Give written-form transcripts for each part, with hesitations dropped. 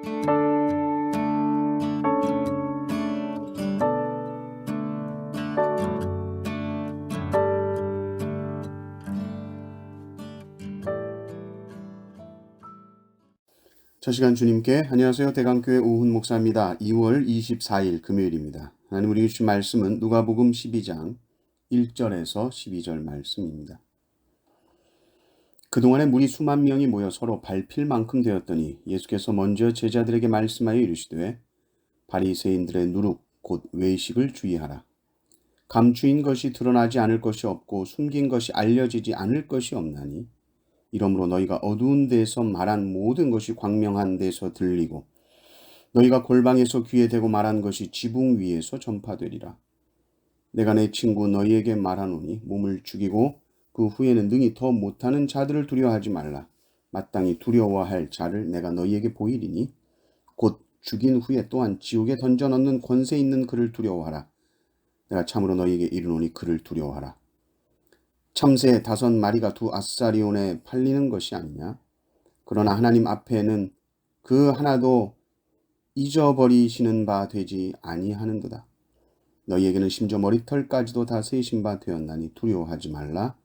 저 시간 주님께 안녕하세요. 대강교회 오훈 목사입니다. 2월 24일 금요일입니다. 하나님 우리 주신 말씀은 누가복음 12장 1절에서 12절 말씀입니다. 그동안에 무리 수만 명이 모여 서로 밟힐 만큼 되었더니 예수께서 먼저 제자들에게 말씀하여 이르시되 바리새인들의 누룩 곧 외식을 주의하라. 감추인 것이 드러나지 않을 것이 없고 숨긴 것이 알려지지 않을 것이 없나니 이러므로 너희가 어두운 데서 말한 모든 것이 광명한 데서 들리고 너희가 골방에서 귀에 대고 말한 것이 지붕 위에서 전파되리라. 내가 내 친구 너희에게 말하노니 몸을 죽이고 그 후에는 능히 더 못하는 자들을 두려워하지 말라. 마땅히 두려워할 자를 내가 너희에게 보이리니 곧 죽인 후에 또한 지옥에 던져 넣는 권세 있는 그를 두려워하라. 내가 참으로 너희에게 이르노니 그를 두려워하라. 참새 5마리가 2아사리온에 팔리는 것이 아니냐? 그러나 하나님 앞에는 그 하나도 잊어버리시는 바 되지 아니하는도다. 너희에게는 심지어 머리털까지도 다 세신 바 되었나니 두려워하지 말라.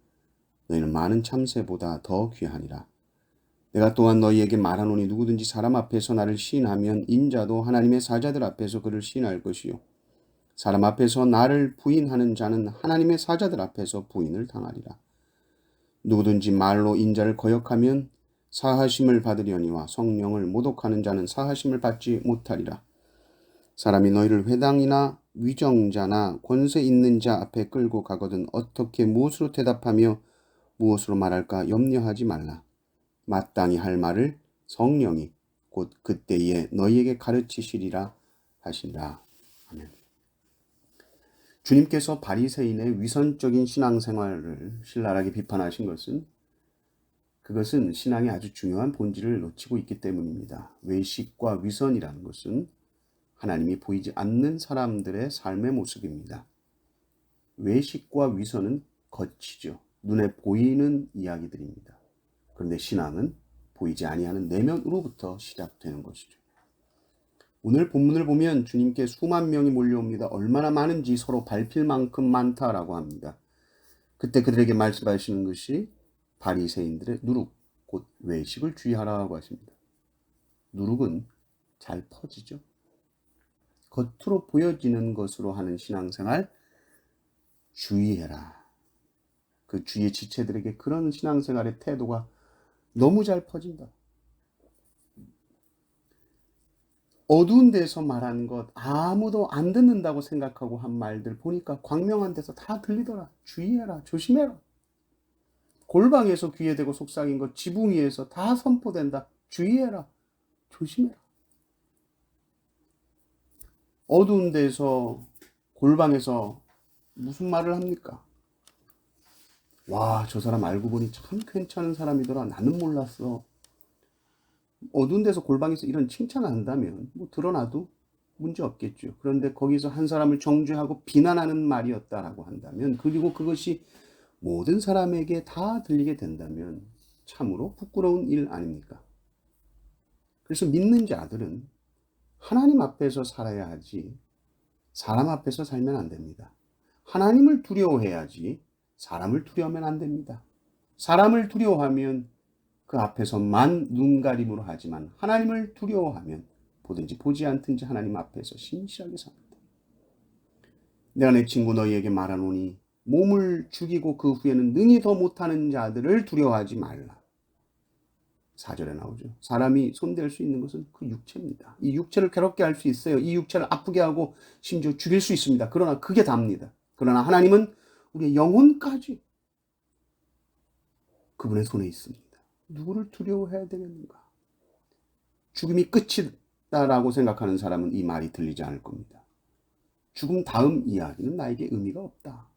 너희는 많은 참새보다 더 귀하니라. 내가 또한 너희에게 말하노니 누구든지 사람 앞에서 나를 시인하면 인자도 하나님의 사자들 앞에서 그를 시인할 것이요 사람 앞에서 나를 부인하는 자는 하나님의 사자들 앞에서 부인을 당하리라. 누구든지 말로 인자를 거역하면 사하심을 받으려니와 성령을 모독하는 자는 사하심을 받지 못하리라. 사람이 너희를 회당이나 위정자나 권세 있는 자 앞에 끌고 가거든 어떻게 무엇으로 대답하며 무엇으로 말할까 염려하지 말라. 마땅히 할 말을 성령이 곧 그때에 너희에게 가르치시리라 하시니라. 아멘. 주님께서 바리새인의 위선적인 신앙생활을 신랄하게 비판하신 것은 그것은 신앙의 아주 중요한 본질을 놓치고 있기 때문입니다. 외식과 위선이라는 것은 하나님이 보이지 않는 사람들의 삶의 모습입니다. 외식과 위선은 겉이죠. 눈에 보이는 이야기들입니다. 그런데 신앙은 보이지 아니하는 내면으로부터 시작되는 것이죠. 오늘 본문을 보면 주님께 수만 명이 몰려옵니다. 얼마나 많은지 서로 밟힐 만큼 많다라고 합니다. 그때 그들에게 말씀하시는 것이 바리새인들의 누룩, 곧 외식을 주의하라고 하십니다. 누룩은 잘 퍼지죠. 겉으로 보여지는 것으로 하는 신앙생활 주의해라. 그 주위의 지체들에게 그런 신앙생활의 태도가 너무 잘 퍼진다. 어두운 데서 말한 것 아무도 안 듣는다고 생각하고 한 말들 보니까 광명한 데서 다 들리더라. 주의해라. 조심해라. 골방에서 귀에 대고 속삭인 것 지붕 위에서 다 선포된다. 주의해라. 조심해라. 어두운 데서 골방에서 무슨 말을 합니까? 와, 저 사람 알고 보니 참 괜찮은 사람이더라. 나는 몰랐어. 어두운 데서 골방에서 이런 칭찬을 한다면 뭐 드러나도 문제 없겠죠. 그런데 거기서 한 사람을 정죄하고 비난하는 말이었다라고 한다면, 그리고 그것이 모든 사람에게 다 들리게 된다면 참으로 부끄러운 일 아닙니까? 그래서 믿는 자들은 하나님 앞에서 살아야 하지 사람 앞에서 살면 안 됩니다. 하나님을 두려워해야지 사람을 두려워하면 안 됩니다. 사람을 두려워하면 그 앞에서만 눈가림으로 하지만 하나님을 두려워하면 보든지 보지 않든지 하나님 앞에서 신실하게 삽니다. 내가 내 친구 너희에게 말하노니 몸을 죽이고 그 후에는 능히 더 못하는 자들을 두려워하지 말라. 4절에 나오죠. 사람이 손댈 수 있는 것은 그 육체입니다. 이 육체를 괴롭게 할 수 있어요. 이 육체를 아프게 하고 심지어 죽일 수 있습니다. 그러나 그게 답니다. 그러나 하나님은 우리의 영혼까지 그분의 손에 있습니다. 누구를 두려워해야 되겠는가? 죽음이 끝이다라고 생각하는 사람은 이 말이 들리지 않을 겁니다. 죽음 다음 이야기는 나에게 의미가 없다.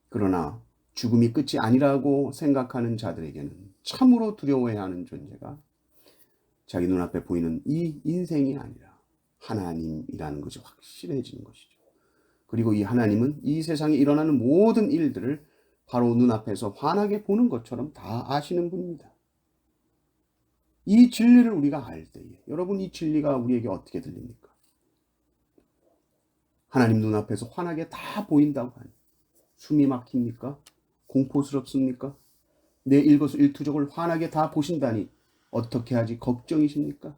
그러나 죽음이 끝이 아니라고 생각하는 자들에게는 참으로 두려워해야 하는 존재가 자기 눈앞에 보이는 이 인생이 아니라 하나님이라는 것이 확실해지는 것이죠. 그리고 이 하나님은 이 세상에 일어나는 모든 일들을 바로 눈앞에서 환하게 보는 것처럼 다 아시는 분입니다. 이 진리를 우리가 알 때에 여러분 이 진리가 우리에게 어떻게 들립니까? 하나님 눈앞에서 환하게 다 보인다고 하니 숨이 막힙니까? 공포스럽습니까? 내 일거수일투족을 환하게 다 보신다니 어떻게 하지 걱정이십니까?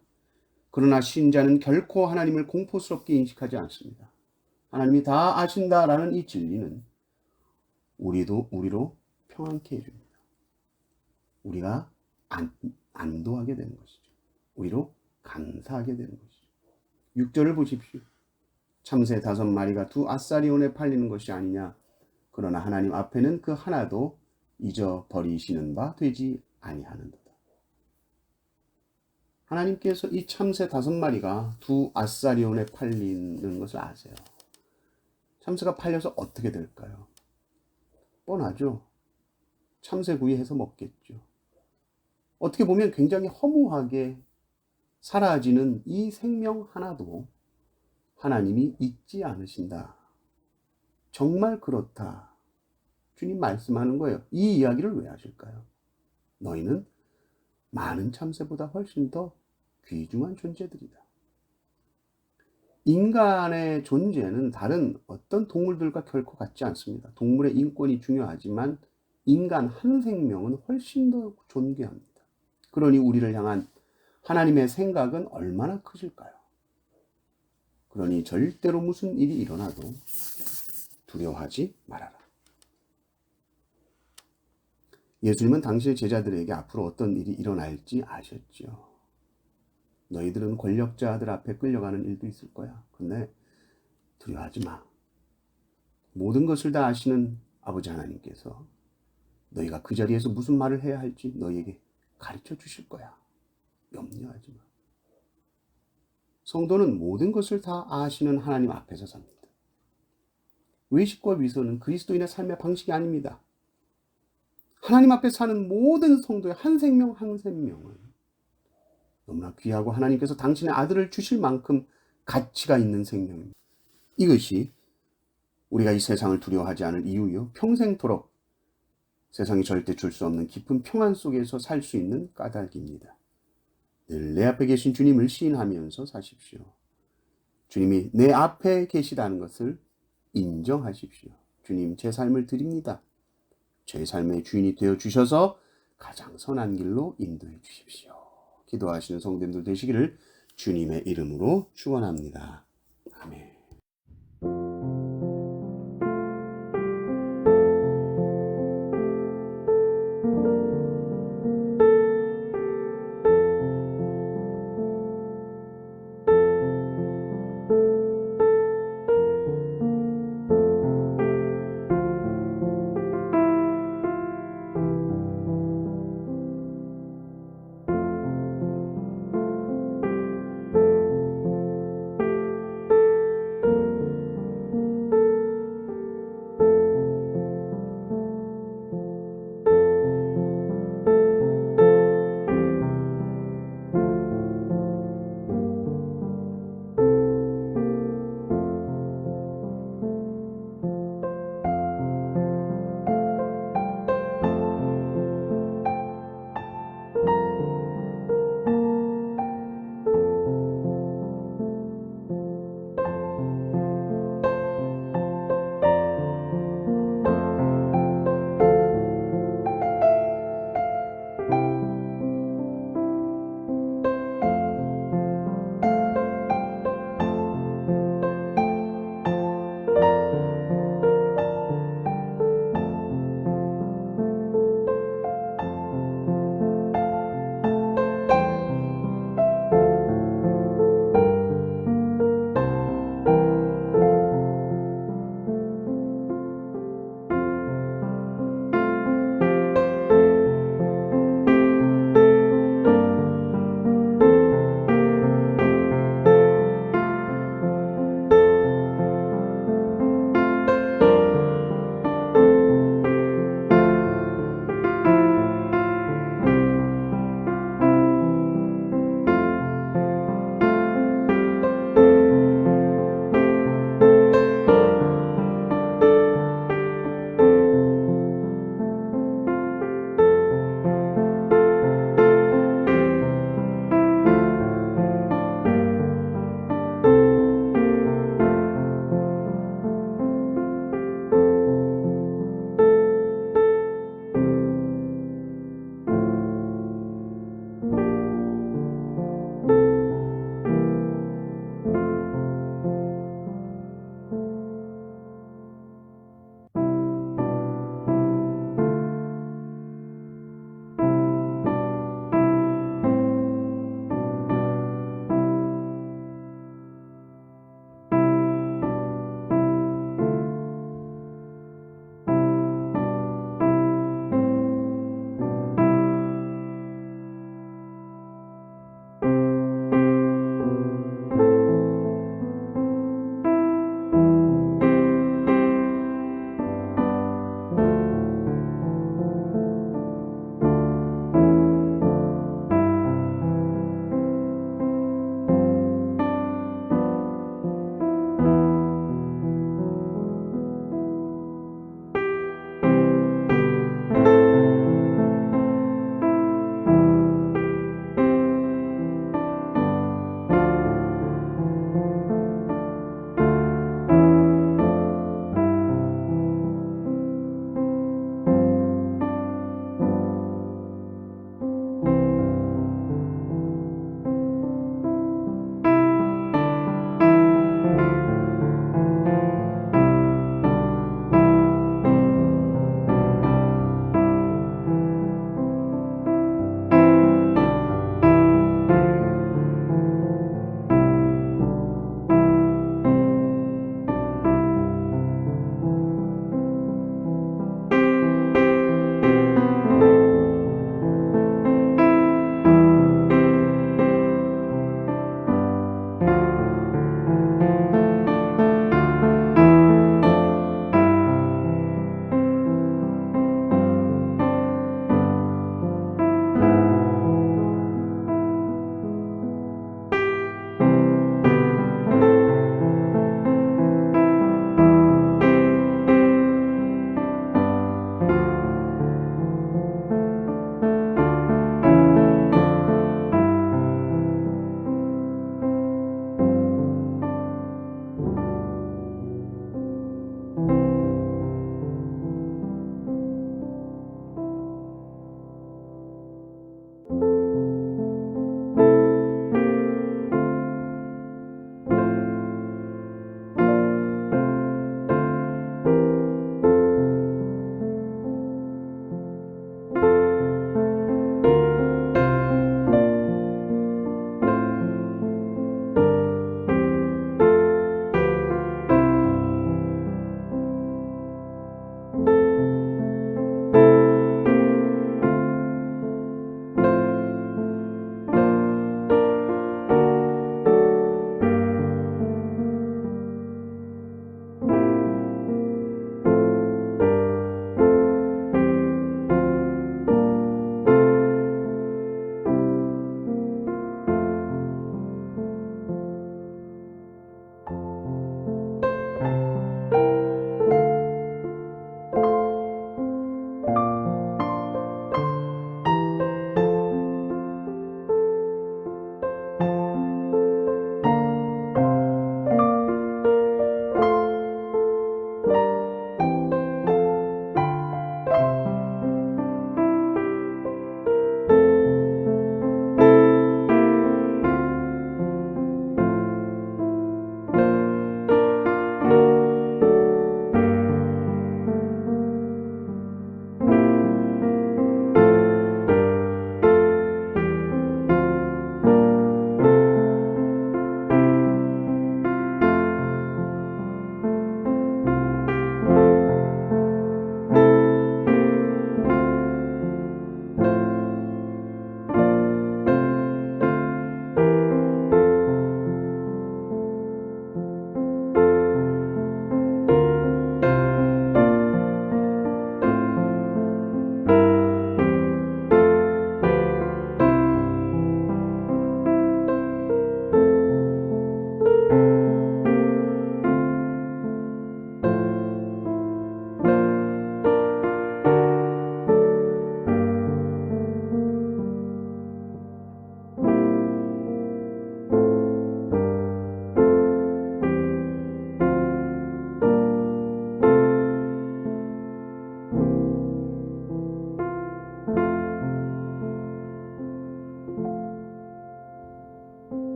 그러나 신자는 결코 하나님을 공포스럽게 인식하지 않습니다. 하나님이 다 아신다라는 이 진리는 우리로 평안케 해줍니다. 우리가 안도하게 되는 것이죠. 우리로 감사하게 되는 것이죠. 6절을 보십시오. 참새 5마리가 두 아사리온에 팔리는 것이 아니냐. 그러나 하나님 앞에는 그 하나도 잊어버리시는 바 되지 아니하는도다. 하나님께서 이 참새 5마리가 두 아사리온에 팔리는 것을 아세요. 참새가 팔려서 어떻게 될까요? 뻔하죠. 참새구이 해서 먹겠죠. 어떻게 보면 굉장히 허무하게 사라지는 이 생명 하나도 하나님이 잊지 않으신다. 정말 그렇다. 주님 말씀하는 거예요. 이 이야기를 왜 하실까요? 너희는 많은 참새보다 훨씬 더 귀중한 존재들이다. 인간의 존재는 다른 어떤 동물들과 결코 같지 않습니다. 동물의 인권이 중요하지만 인간 한 생명은 훨씬 더 존귀합니다. 그러니 우리를 향한 하나님의 생각은 얼마나 크실까요? 그러니 절대로 무슨 일이 일어나도 두려워하지 말아라. 예수님은 당시의 제자들에게 앞으로 어떤 일이 일어날지 아셨죠. 너희들은 권력자들 앞에 끌려가는 일도 있을 거야. 근데 두려워하지 마. 모든 것을 다 아시는 아버지 하나님께서 너희가 그 자리에서 무슨 말을 해야 할지 너희에게 가르쳐 주실 거야. 염려하지 마. 성도는 모든 것을 다 아시는 하나님 앞에서 삽니다. 외식과 위선은 그리스도인의 삶의 방식이 아닙니다. 하나님 앞에 사는 모든 성도의 한 생명 한 생명은 너무나 귀하고 하나님께서 당신의 아들을 주실 만큼 가치가 있는 생명입니다. 이것이 우리가 이 세상을 두려워하지 않을 이유요. 평생토록 세상이 절대 줄 수 없는 깊은 평안 속에서 살 수 있는 까닭입니다. 늘 내 앞에 계신 주님을 시인하면서 사십시오. 주님이 내 앞에 계시다는 것을 인정하십시오. 주님, 제 삶을 드립니다. 제 삶의 주인이 되어 주셔서 가장 선한 길로 인도해 주십시오. 기도하시는 성도님들 되시기를 주님의 이름으로 축원합니다. 아멘.